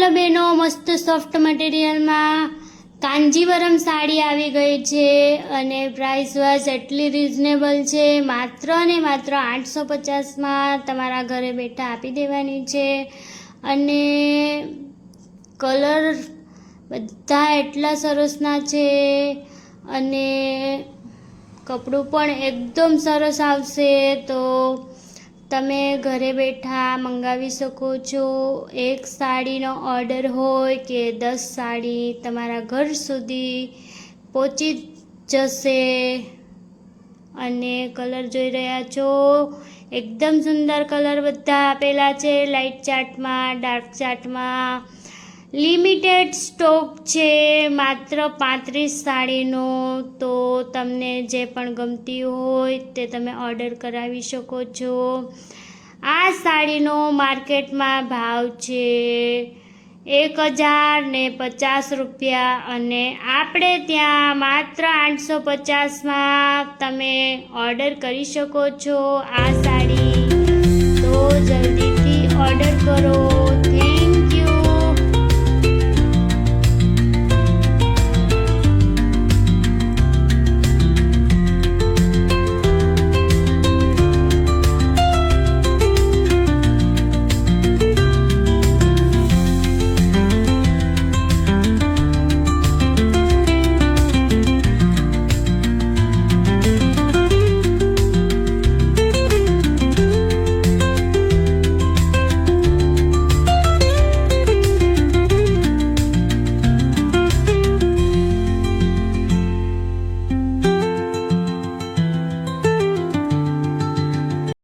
Hello बहनों, मस्त soft material में कांजीवरम साड़ी आवी गई है अने प्राइस वाइज एटली रिजनेबल है। मात्र ने मात्र 850 में तमारा घरे बैठा आपी देवानी है। अने कलर बधा एटला सरसना छे अने कपड़ू पण एकदम सरस आवशे। तो तमे घरे बैठा मंगावी शको छो। एक साड़ीनो ऑर्डर होय के 10 साड़ी तमारा घर सुधी पहोंची जशे। अने कलर जोई रह्या छो, एकदम सुंदर कलर बधा आपेला छे। लाइट चार्ट में, डार्क चार्ट में लिमिटेड स्टॉक छे, मात्र 35 साड़ीनो। तो तमने जे पण गमती होय ते तमे ऑर्डर करावी शको छो। आ साड़ीनो मार्केट में भाव छे 1050 रुपया अने आपणे त्यां मात्र 850 में तमे ऑर्डर करी शको छो। आ साड़ी